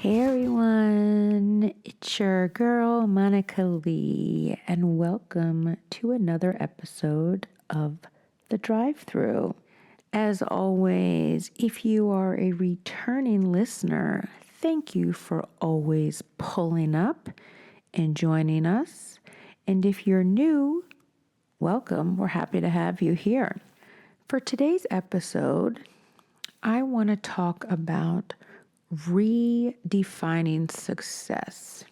Hey everyone, it's your girl Monica Leigh, and welcome to another episode of the Drive Thru. As always, if you are a returning listener, thank you for always pulling up and joining us. And if you're new, welcome. We're happy to have you here. For today's episode, I want to talk about redefining success.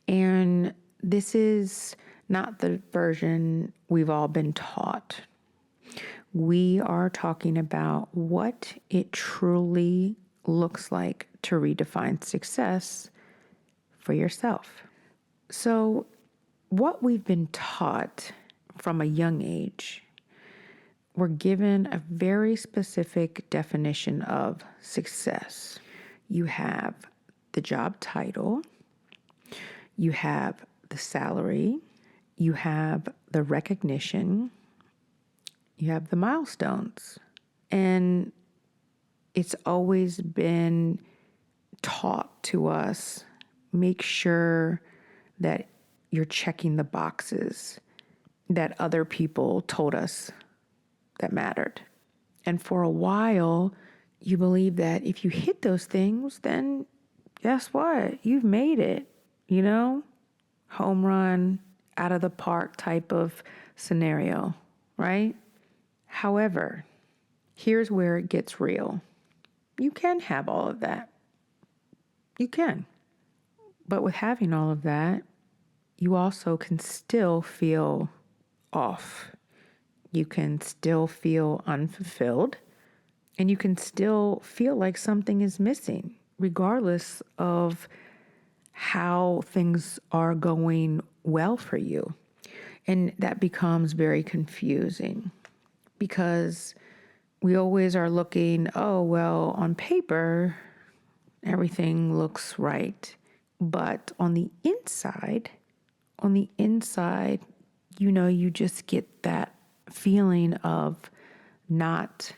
And this is not the version we've all been taught. We are talking about what it truly looks like to redefine success for yourself. So, what we've been taught from a young age, we're given a very specific definition of success. You have the job title, you have the salary, you have the recognition, you have the milestones. And it's always been taught to us, make sure that you're checking the boxes that other people told us that mattered. And for a while, you believe that if you hit those things, then guess what? You've made it, home run, out of the park type of scenario, right? However, here's where it gets real. You can have all of that. You can. But with having all of that, you also can still feel off. You can still feel unfulfilled. And you can still feel like something is missing, regardless of how things are going well for you. And that becomes very confusing because we always are looking, on paper, everything looks right. But on the inside, you just get that feeling of not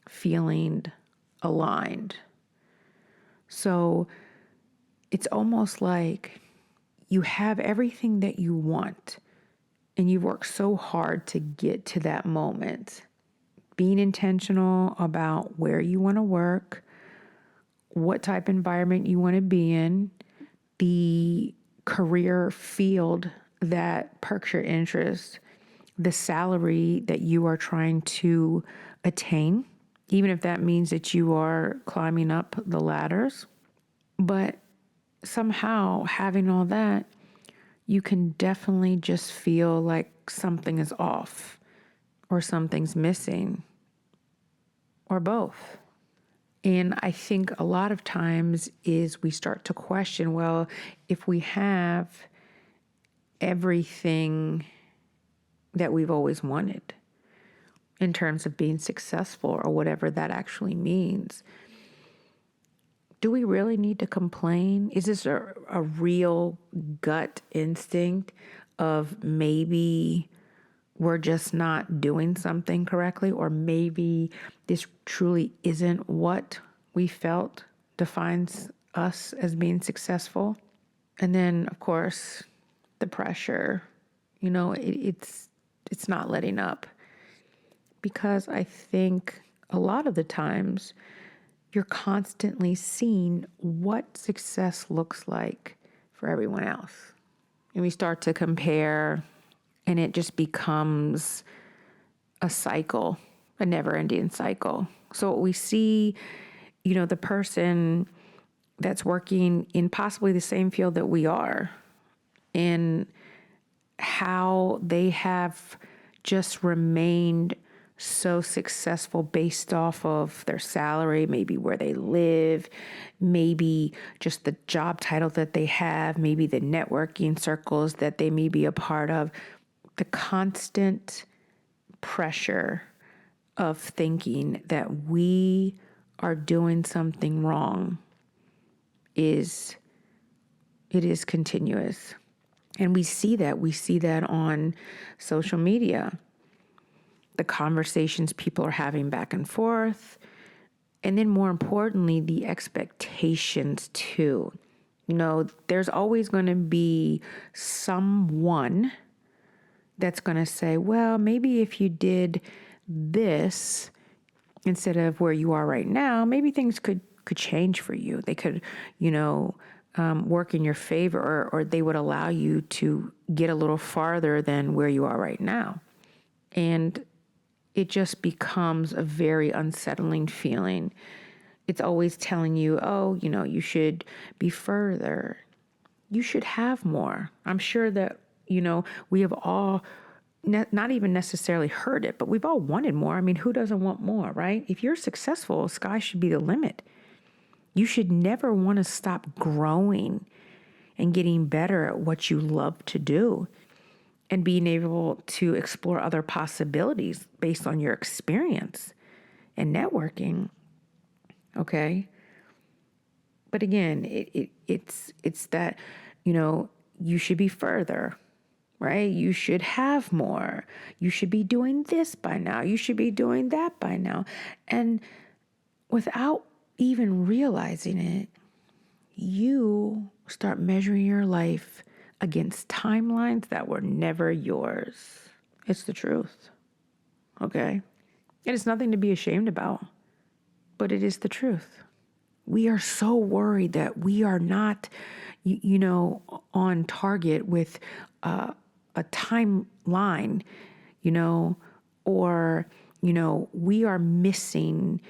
feeling aligned. So it's almost like you have everything that you want and you've worked so hard to get to that moment. Being intentional about where you want to work, what type of environment you want to be in, the career field that perks your interest, the salary that you are trying to attain, even if that means that you are climbing up the ladders. But somehow having all that, you can definitely just feel like something is off or something's missing or both. And I think a lot of times is we start to question, well, if we have everything that we've always wanted in terms of being successful or whatever that actually means, do we really need to complain? Is this a real gut instinct of maybe we're just not doing something correctly, or maybe this truly isn't what we felt defines us as being successful? And then, of course, the pressure, it's not letting up. Because I think a lot of the times you're constantly seeing what success looks like for everyone else. And we start to compare, and it just becomes a cycle, a never-ending cycle. So what we see, the person that's working in possibly the same field that we are, and how they have just remained so successful based off of their salary, maybe where they live, maybe just the job title that they have, maybe the networking circles that they may be a part of. The constant pressure of thinking that we are doing something wrong is continuous. And we see that on social media. The conversations people are having back and forth, And then more importantly, the expectations too. There's always going to be someone that's going to say, well, maybe if you did this instead of where you are right now, maybe things could change for you. They could, work in your favor, or they would allow you to get a little farther than where you are right now. And it just becomes a very unsettling feeling. It's always telling you, oh, you should be further. You should have more. I'm sure that, we have all not even necessarily heard it, but we've all wanted more. I mean, who doesn't want more, right? If you're successful, sky should be the limit. You should never want to stop growing and getting better at what you love to do and being able to explore other possibilities based on your experience and networking. Okay. But again, it's that, you should be further, right? You should have more. You should be doing this by now. You should be doing that by now. And without even realizing it, you start measuring your life against timelines that were never yours. It's the truth. Okay? And it's nothing to be ashamed about, but it is the truth. We are so worried that we are not, on target with a timeline, or, we are missing,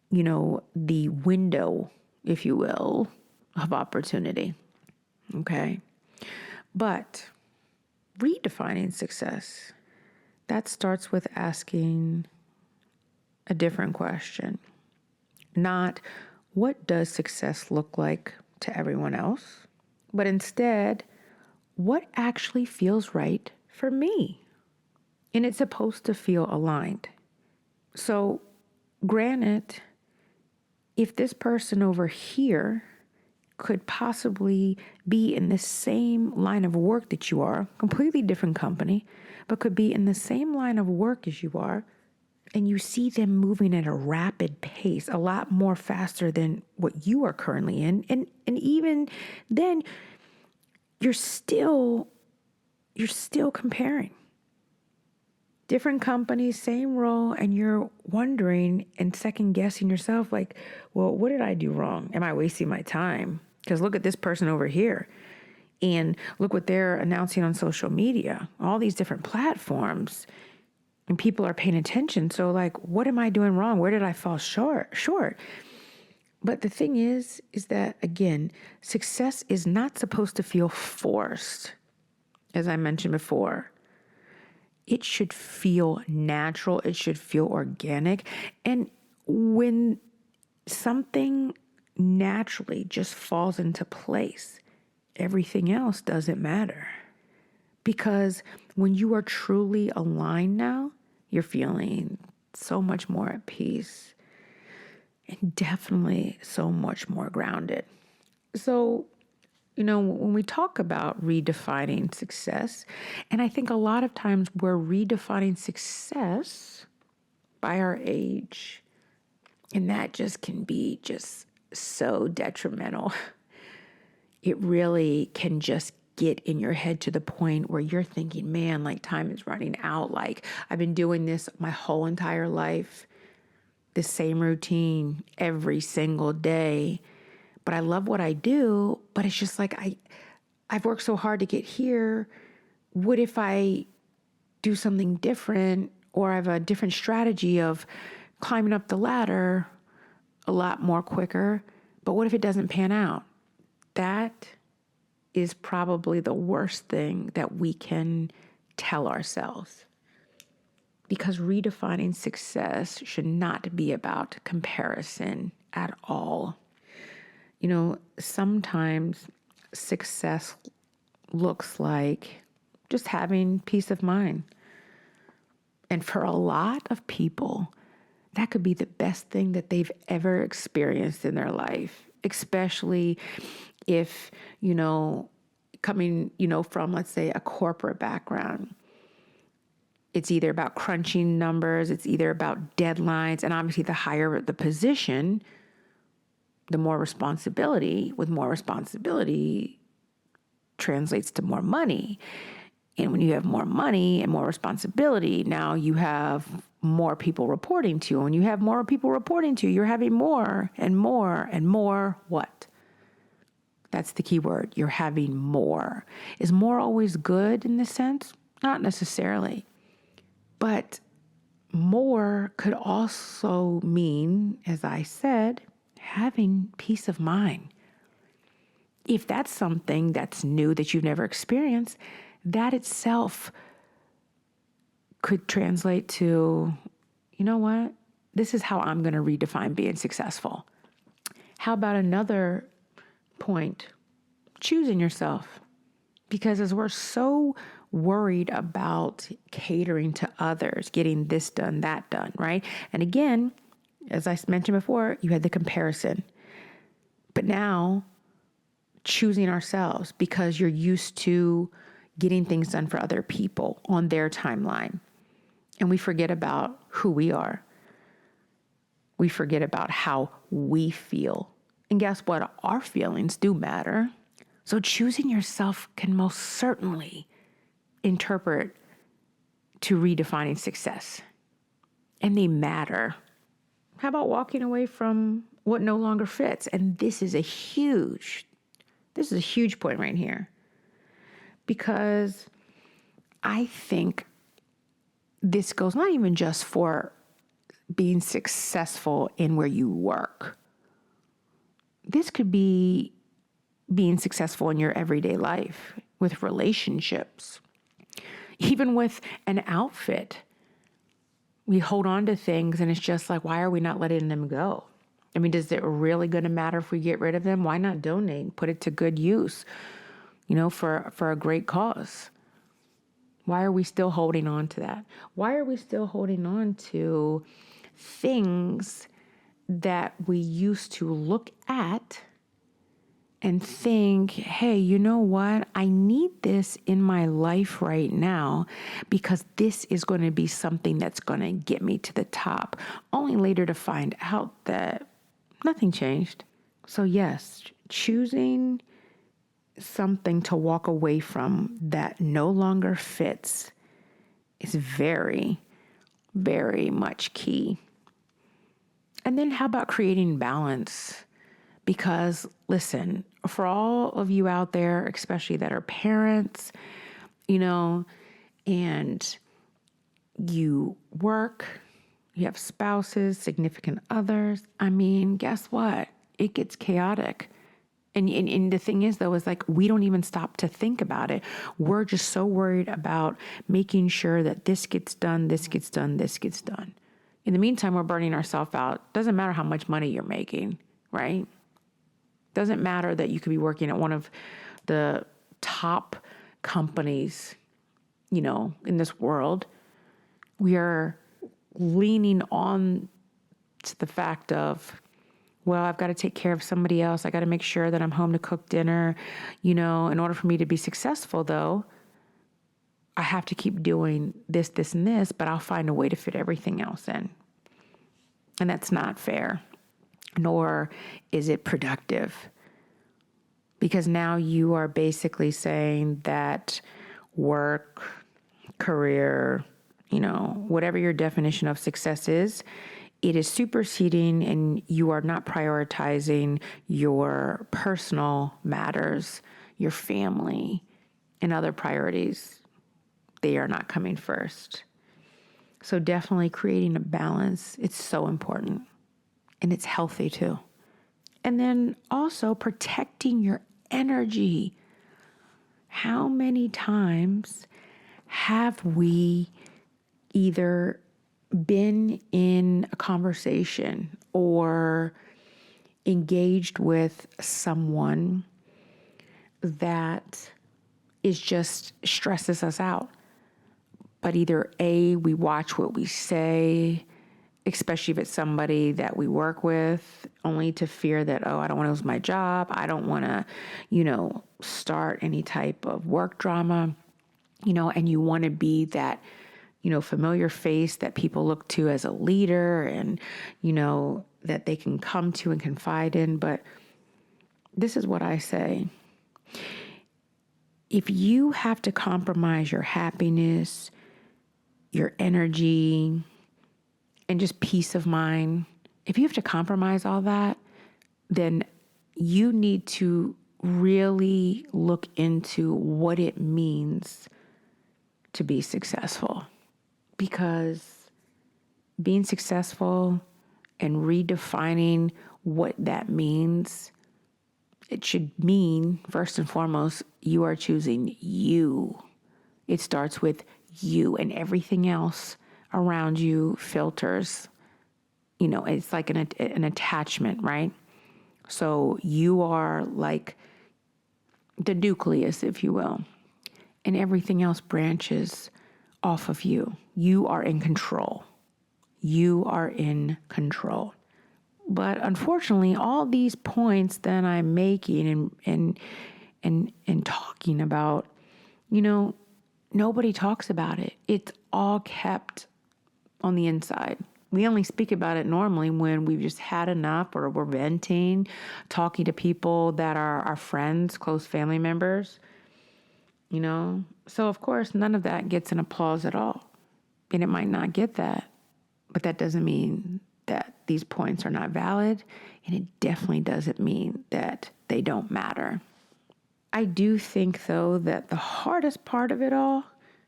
the window, if you will, of opportunity. Okay. But redefining success, that starts with asking a different question. Not what does success look like to everyone else, but instead, what actually feels right for me? And it's supposed to feel aligned. So granted, if this person over here could possibly be in the same line of work that you are, completely different company, but could be in the same line of work as you are, and you see them moving at a rapid pace, a lot more faster than what you are currently in, and even then, you're still comparing. Different companies, same role, and you're wondering and second guessing yourself like, well, what did I do wrong? Am I wasting my time? Because look at this person over here. And look what they're announcing on social media, all these different platforms. And people are paying attention. So like, what am I doing wrong? Where did I fall short? But the thing is that, again, success is not supposed to feel forced, as I mentioned before. It should feel natural. It should feel organic. And when something naturally just falls into place, everything else doesn't matter. Because when you are truly aligned now, you're feeling so much more at peace and definitely so much more grounded. So, when we talk about redefining success, and I think a lot of times we're redefining success by our age, and that just can be just so detrimental. It really can just get in your head to the point where you're thinking, man, like time is running out. Like I've been doing this my whole entire life, the same routine every single day. But I love what I do, but it's just like I've worked so hard to get here. What if I do something different, or I have a different strategy of climbing up the ladder a lot more quicker? But what if it doesn't pan out? That is probably the worst thing that we can tell ourselves. Because redefining success should not be about comparison at all. Sometimes success looks like just having peace of mind. And for a lot of people, that could be the best thing that they've ever experienced in their life, especially if, coming, from, let's say, a corporate background. It's either about crunching numbers, it's either about deadlines, and obviously the higher the position, the more responsibility. With more responsibility translates to more money. And when you have more money and more responsibility, now you have more people reporting to you. When you have more people reporting to you, you're having more and more and more what? That's the key word. You're having more. Is more always good in this sense? Not necessarily. But more could also mean, as I said, having peace of mind. If that's something that's new that you've never experienced, that itself could translate to, you know what? This is how I'm going to redefine being successful. How about another point? Choosing yourself. Because as we're so worried about catering to others, getting this done, that done, right? And again, as I mentioned before, you had the comparison. But now, choosing ourselves because you're used to getting things done for other people on their timeline. And we forget about who we are. We forget about how we feel. And guess what? Our feelings do matter. So choosing yourself can most certainly interpret to redefining success. And they matter. How about walking away from what no longer fits? And this is a huge point right here. Because I think this goes not even just for being successful in where you work. This could be being successful in your everyday life, with relationships, even with an outfit. We hold on to things and it's just like, why are we not letting them go? I mean, does it really going to matter if we get rid of them? Why not donate, put it to good use, for a great cause? Why are we still holding on to that? Why are we still holding on to things that we used to look at and think, hey, you know what? I need this in my life right now because this is going to be something that's going to get me to the top, only later to find out that nothing changed. So yes, choosing something to walk away from that no longer fits is very, very much key. And then how about creating balance? Because listen, for all of you out there, especially that are parents, and you work, you have spouses, significant others. I mean, guess what? It gets chaotic. And the thing is, though, is like we don't even stop to think about it. We're just so worried about making sure that this gets done, this gets done, this gets done. In the meantime, we're burning ourselves out. Doesn't matter how much money you're making, right? Doesn't matter that you could be working at one of the top companies, in this world. We are leaning on to the fact of, well, I've got to take care of somebody else. I got to make sure that I'm home to cook dinner. In order for me to be successful, though, I have to keep doing this, this, and this, but I'll find a way to fit everything else in. And that's not fair, nor is it productive. Because now you are basically saying that work, career, whatever your definition of success is, it is superseding and you are not prioritizing your personal matters, your family, and other priorities. They are not coming first. So definitely creating a balance, it's so important. And it's healthy too. And then also protecting your energy. How many times have we either been in a conversation or engaged with someone that is just stresses us out? But either A, we watch what we say, especially if it's somebody that we work with, only to fear that, I don't want to lose my job. I don't want to, start any type of work drama, and you want to be that familiar face that people look to as a leader and, that they can come to and confide in. But this is what I say. If you have to compromise your happiness, your energy, and just peace of mind, if you have to compromise all that, then you need to really look into what it means to be successful. Because being successful and redefining what that means, it should mean, first and foremost, you are choosing you. It starts with you, and everything else around you filters. It's like an attachment, right? So you are like the nucleus, if you will, and everything else branches off of you. You are in control. You are in control. But unfortunately, all these points that I'm making and talking about, nobody talks about it. It's all kept on the inside. We only speak about it normally when we've just had enough or we're venting, talking to people that are our friends, close family members, So, of course, none of that gets an applause at all. And it might not get that. But that doesn't mean that these points are not valid. And it definitely doesn't mean that they don't matter. I do think, though, that the hardest part of it all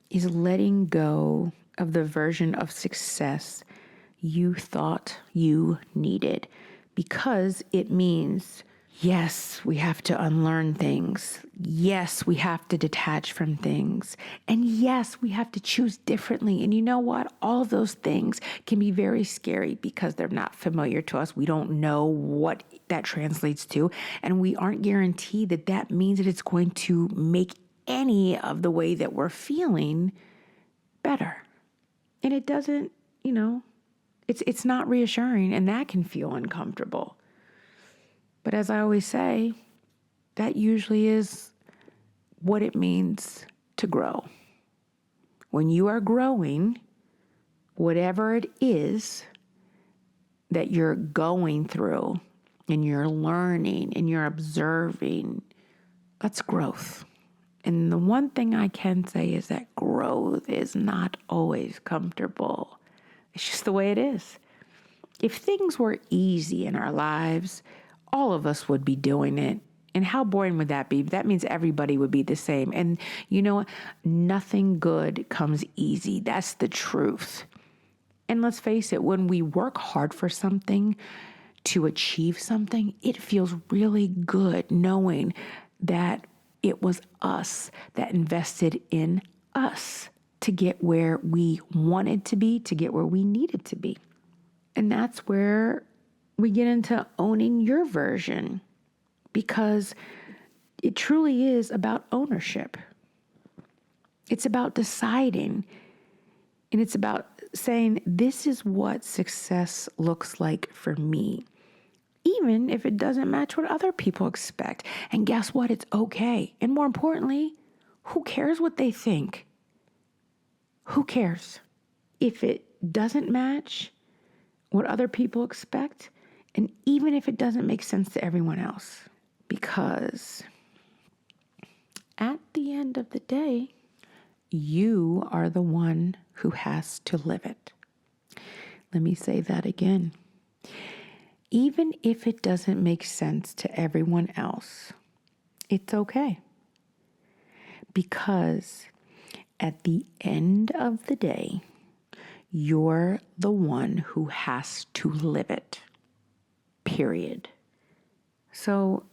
is letting go of the version of success you thought you needed, because it means, yes, we have to unlearn things. Yes, we have to detach from things. And yes, we have to choose differently. And you know what? All of those things can be very scary because they're not familiar to us. We don't know what that translates to. And we aren't guaranteed that that means that it's going to make any of the way that we're feeling better. And it doesn't, it's not reassuring, and that can feel uncomfortable. But as I always say, that usually is what it means to grow. When you are growing, whatever it is that you're going through and you're learning and you're observing, that's growth. And the one thing I can say is that growth is not always comfortable. It's just the way it is. If things were easy in our lives, all of us would be doing it. And how boring would that be? That means everybody would be the same. And you know what? Nothing good comes easy. That's the truth. And let's face it, when we work hard for something to achieve something, it feels really good knowing that it was us that invested in us to get where we wanted to be, to get where we needed to be. And that's where we get into owning your version, because it truly is about ownership. It's about deciding, and it's about saying, this is what success looks like for me, even if it doesn't match what other people expect. And guess what? It's okay. And more importantly, who cares what they think? Who cares? If it doesn't match what other people expect, and even if it doesn't make sense to everyone else, because at the end of the day, you are the one who has to live it. Let me say that again. Even if it doesn't make sense to everyone else, it's okay. Because at the end of the day, you're the one who has to live it. Period. So,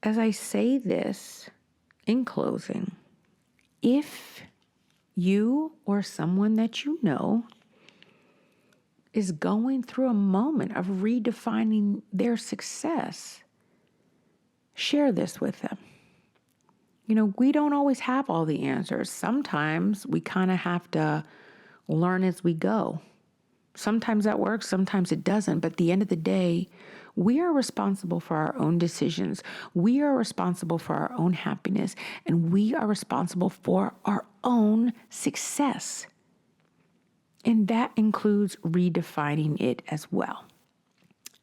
as I say this in closing, if you or someone that you know is going through a moment of redefining their success, share this with them. We don't always have all the answers. Sometimes we kind of have to learn as we go. Sometimes that works, sometimes it doesn't. But at the end of the day, we are responsible for our own decisions. We are responsible for our own happiness, and we are responsible for our own success. And that includes redefining it as well.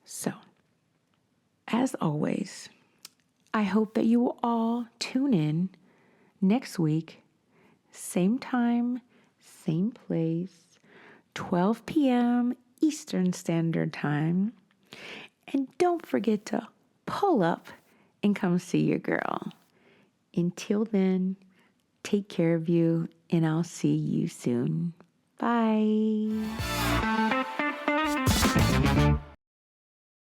So, as always, I hope that you will all tune in next week, same time, same place, 12 p.m. Eastern Standard Time. And don't forget to pull up and come see your girl. Until then, take care of you, and I'll see you soon. Bye.